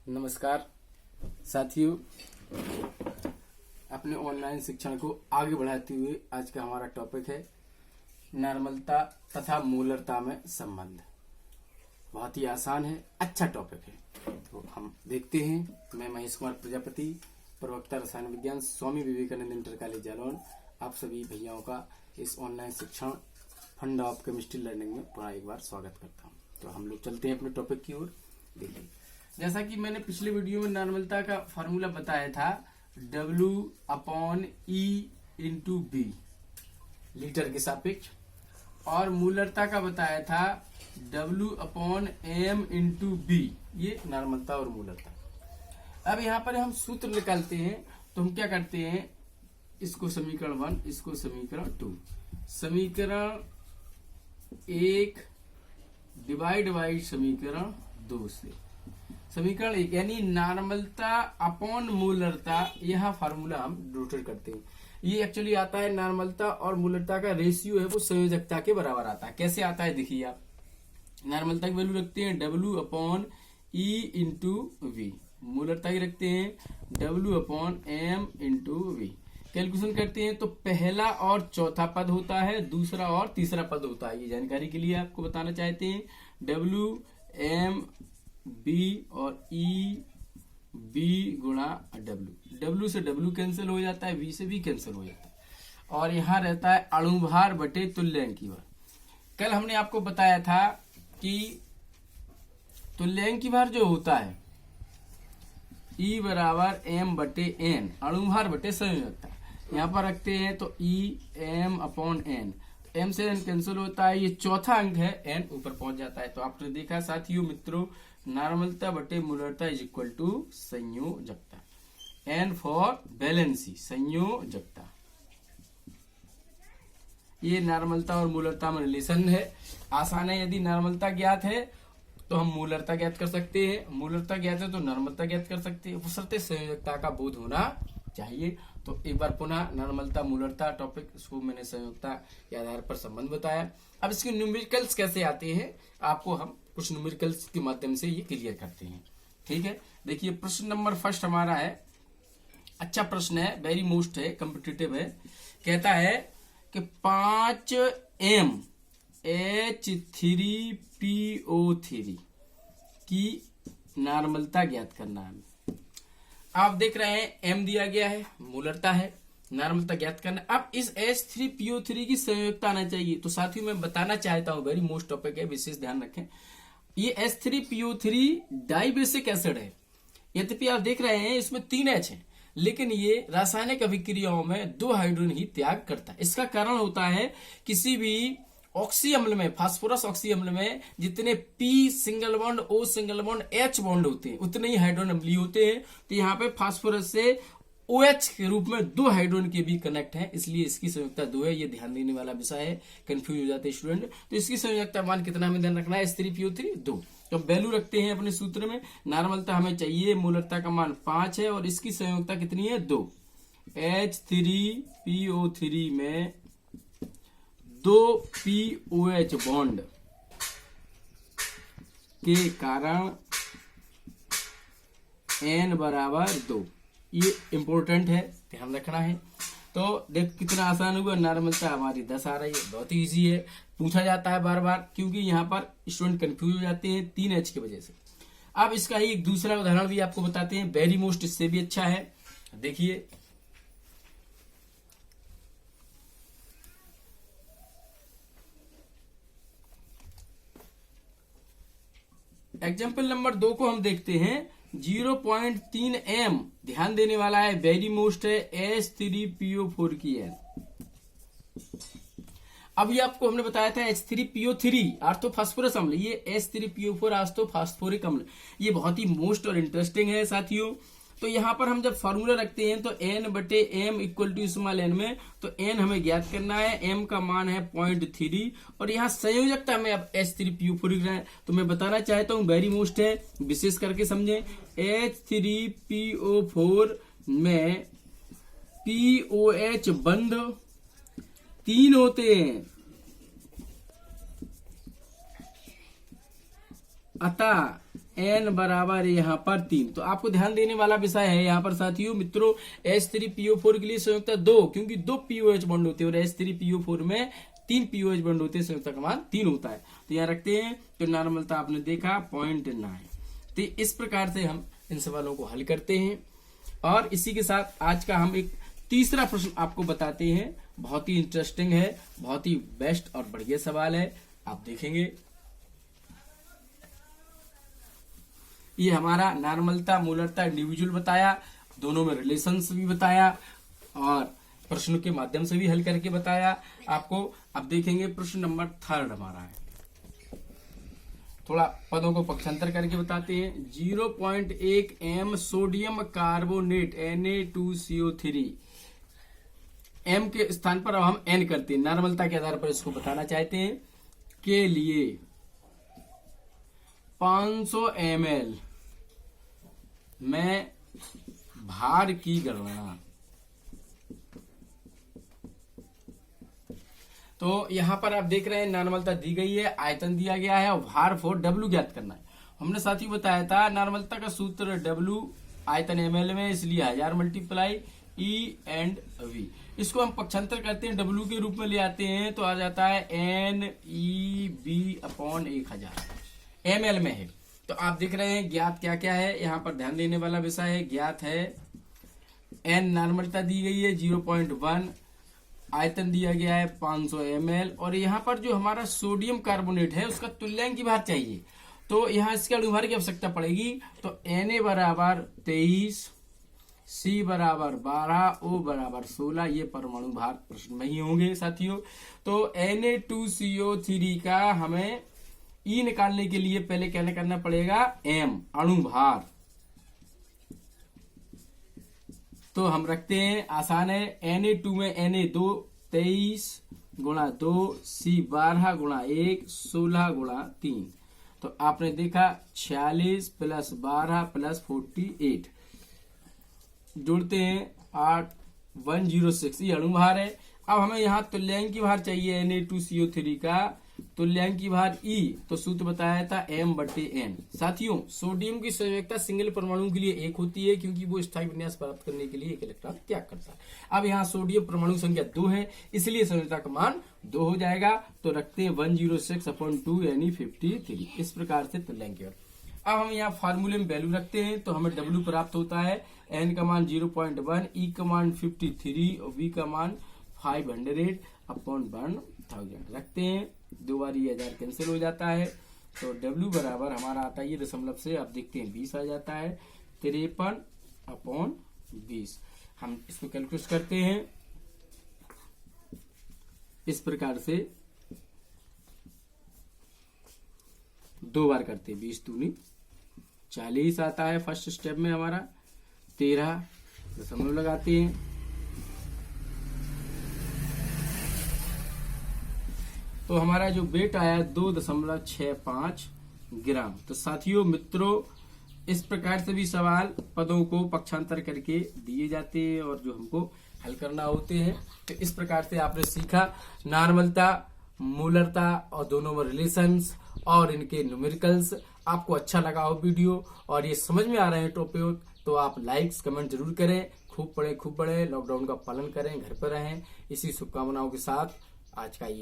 नमस्कार साथियों, अपने ऑनलाइन शिक्षण को आगे बढ़ाते हुए आज का हमारा टॉपिक है नॉर्मलता तथा मूलरता में संबंध। बहुत ही आसान है, अच्छा टॉपिक है। तो हम देखते हैं। मैं महेश कुमार प्रजापति, प्रवक्ता रसायन विज्ञान, स्वामी विवेकानंद इंटर कॉलेज जालौन, आप सभी भैयाओं का इस ऑनलाइन शिक्षण फंड ऑफ केमिस्ट्री लर्निंग में पुनः एक बार स्वागत करता हूँ। तो हम लोग चलते हैं अपने टॉपिक की ओर। देखिए, जैसा कि मैंने पिछले वीडियो में नॉर्मलता का फार्मूला बताया था, W/E/B लीटर के सापेक्ष, और मूलरता का बताया था W/M/B, ये नॉर्मलता और मूलरता। अब यहाँ पर हम सूत्र निकालते हैं, तो हम क्या करते हैं, इसको समीकरण 1, इसको समीकरण 2, समीकरण 1 डिवाइड बाई समीकरण 2 से समीकरण 1 यानी नॉर्मलता अपॉन मूलरता, यह फार्मूला हम नोटेट करते हैं। ये एक्चुअली आता है नॉर्मलता और मूलरता का रेशियो है, वो संयोजकता के बराबर आता है। कैसे आता है देखिए, आप नॉर्मलता की वैल्यू रखते हैं W/E/V, मूलरता की रखते हैं W/M/V। कैलकुलेशन करते हैं तो पहला और चौथा पद होता है, दूसरा और तीसरा पद होता है। ये जानकारी के लिए आपको बताना चाहते हैं। W/M/B और E/B गुणा W से W कैंसिल हो जाता है, V से V कैंसिल हो जाता है, और यहाँ रहता है अणुभार बटे तुल्यांकी भार। कल हमने आपको बताया था कि तुल्यांकी भार जो होता है E बराबर M बटे N, अणुभार बटे संयोजकता। यहाँ पर रखते हैं तो E/M/N, M से N कैंसिल होता है, ये चौथा अंक है, N ऊपर पहुंच जाता है। तो आपने देखा साथियों मित्रों, नॉर्मलता बटे मूलरता इज इक्वल टू संयोजकता। N फॉर वैलेंसी, संयोजकता। ये नॉर्मलता और मूलरता में रिलेशन है। आसान है, यदि नॉर्मलता ज्ञात है तो हम मूलरता ज्ञात कर सकते हैं, मूलरता ज्ञात है तो नॉर्मलता ज्ञात कर सकते हैं, बशर्ते संयोजकता का बोध होना चाहिए। तो एक बार पुनः नॉर्मलता मूलरता टॉपिक, इसको मैंने संयोजकता के आधार पर संबंध बताया। अब इसके न्यूमेरिकल्स कैसे आते हैं, आपको हम कुछ न्यूमेरिकल्स के माध्यम से ये क्लियर करते हैं। ठीक है, देखिए प्रश्न नंबर फर्स्ट हमारा है, अच्छा प्रश्न है, वेरी मोस्ट है, कॉम्पिटिटिव है। कहता है कि 5mH3PO3 की नॉर्मलता ज्ञात करना है। आप देख रहे हैं M दिया गया है, मूलरता है, नॉर्मलता ज्ञात करना। अब इस H3PO3 की संयोजकता आना चाहिए। तो साथियों मैं बताना चाहता हूं, वेरी मोस्ट टॉपिक है, विशेष ध्यान रखें। ये H3PO3 डाइबेसिक एसिड है। यद्यपि आप देख रहे हैं इसमें 3 H है, लेकिन ये रासायनिक अभिक्रियाओं में 2 हाइड्रोजन ही त्याग करता है। इसका कारण होता है किसी भी ऑक्सी अम्ल में, फास्फोरस ऑक्सी अम्ल में जितने P single bond, O single bond, H bond होते हैं, उतने ही हाइड्रोजन अम्लीय होते हैं। तो यहाँ पे फास्फोरस से OH के रूप में 2 हाइड्रोजन के भी कनेक्ट है, इसलिए इसकी संयोजकता 2 है। ये ध्यान देने वाला विषय है, कंफ्यूज हो जाते हैं स्टूडेंट। तो इसकी संयोजकता मान कितना हमें ध्यान रखना है, H3PO3 2। तो वैल्यू रखते हैं अपने सूत्र में, नॉर्मलता हमें चाहिए, मूलरता का मान 5 है और इसकी संयोजकता कितनी है, 2। H3PO3 में 2 POH बॉन्ड के कारण N बराबर 2। ये इंपॉर्टेंट है, ध्यान रखना है। तो देख कितना आसान हुआ, नॉर्मलता हमारी 10 आ रही है, बहुत ही इजी है। पूछा जाता है बार बार, क्योंकि यहाँ पर स्टूडेंट कंफ्यूज हो जाते हैं 3 H की वजह से। अब इसका ही एक दूसरा उदाहरण भी आपको बताते हैं, वेरी मोस्ट, इससे भी अच्छा है। देखिए, एग्जाम्पल नंबर 2 को हम देखते हैं। 0.3 M, ध्यान देने वाला है, वेरी मोस्ट है, H3PO4 की है। अभी आपको हमने बताया था H3PO3 आर्थोफास्फोरस अम्ल, ये H3PO4 आर्थोफास्फोरिक अम्ल, ये बहुत ही मोस्ट और इंटरेस्टिंग है साथियों। तो यहाँ पर हम जब फॉर्मूला रखते हैं तो N बटे M equal to small n में, तो N हमें ज्ञात करना है, M का मान है 0.3, और यहाँ संयोजकता में अब H3PO4 है। तो मैं बताना चाहता हूँ, वेरी मोस्ट है, विशेष करके समझें। H3PO4 में POH बंध 3 होते हैं, अतः n बराबर यहाँ पर 3। तो आपको ध्यान देने वाला विषय है यहाँ पर साथियों मित्रों, H3PO4 के लिए संयुक्ता 2, क्योंकि 2 POH बॉन्ड होते हैं और H3PO4 में 3 POH बॉन्ड होते हैं, संयुक्ता का मान 3 होता है। तो यहाँ रखते हैं, तो नॉर्मलता आपने देखा 0.9। तो इस प्रकार से हम इन सवालों को हल करते हैं। और इसी के साथ आज का हम एक तीसरा प्रश्न आपको बताते हैं, बहुत ही इंटरेस्टिंग है, बहुत ही बेस्ट और बढ़िया सवाल है, आप देखेंगे। ये हमारा नॉर्मलता, मूलरता, इंडिविजुअल बताया, दोनों में रिलेशंस भी बताया और प्रश्नों के माध्यम से भी हल करके बताया आपको। अब देखेंगे प्रश्न नंबर 3 हमारा है, थोड़ा पदों को पक्षांतर करके बताते हैं। 0.1 m sodium carbonate Na2CO3, m के स्थान पर अब हम n करते हैं, नॉर्मलता के आधार पर इसको बताना चाहते हैं, के लिए 500 ml में भार की गणना। तो यहां पर आप देख रहे हैं नॉर्मलता दी गई है, आयतन दिया गया है और भार फॉर W ज्ञात करना है। हमने साथ ही बताया था नॉर्मलता का सूत्र W आयतन ml में, इसलिए 1000 मल्टीप्लाई E/V। इसको हम पक्षांतर करते हैं, W के रूप में ले आते हैं, तो आ जाता है NEB/1000, ml में है। तो आप देख रहे हैं ज्ञात क्या क्या है, यहाँ पर ध्यान देने वाला विषय है। ज्ञात है N नॉर्मलता दी गई है 0.1, आयतन दिया गया है 500 ml, और यहाँ पर जो हमारा सोडियम कार्बोनेट है उसका तुल्यांक भार चाहिए, तो यहाँ इसके अणुभार की आवश्यकता पड़ेगी। तो Na बराबर 23, C बराबर 12, O बराबर 16, ये परमाणु भार प्रश्न में ही होंगे साथियों। तो Na2CO3 का हमें E निकालने के लिए पहले क्या करना पड़ेगा, M अणु भार। तो हम रखते हैं, आसान है, Na2 में Na2 23 गुणा 2, C 12 गुणा 1, 16 गुणा 3। तो आपने देखा 46 प्लस 12 प्लस 48, जोड़ते हैं 8, 106, ये अणुभार है। अब हमें यहाँ तुल्यांकी भार चाहिए Na2CO3 का, तुल्यांकी भार E, तो सूत्र बताया था M/N। साथियों सोडियम की संयोजकता सिंगल परमाणु के लिए 1 होती है, क्योंकि वो स्थायी विन्यास प्राप्त करने के लिए 1 इलेक्ट्रॉन त्याग करता है। अब यहाँ सोडियम परमाणु संख्या 2 है, इसलिए संयोजकता का मान 2 हो जाएगा। तो रखते हैं 106/2 यानी 53। इस प्रकार से तुल्यांकी भार। अब हम यहाँ फार्मूले में वैल्यू रखते हैं, तो हमें W प्राप्त होता है, N का मान 0.1, E का मान 53 और V का मान 500/1000 रखते हैं। 2 बार ये 1000 कैंसिल हो जाता है, तो W बराबर हमारा आता है, ये दशमलव से आप देखते हैं 20 आ जाता है, 53/20। हम इसको कैलकुलेट करते हैं इस प्रकार से, 2 बार करते हैं, 20 दूनी 40 आता है फर्स्ट स्टेप में हमारा, 13 दशमलव लगाते हैं, तो हमारा जो वेट आया 2.65 ग्राम। तो साथियों मित्रों इस प्रकार से भी सवाल पदों को पक्षांतर करके दिए जाते हैं और जो हमको हल करना होते हैं। तो इस प्रकार से आपने सीखा नॉर्मलता, मूलरता और दोनों में रिलेशंस और इनके न्यूमेरिकल्स। आपको अच्छा लगा हो वीडियो और ये समझ में आ रहे हैं टॉपिक, तो आप लाइक्स कमेंट जरूर करें। खूब पढ़े, लॉकडाउन का पालन करें, घर पर रहें, इसी शुभकामनाओं के साथ आज का ये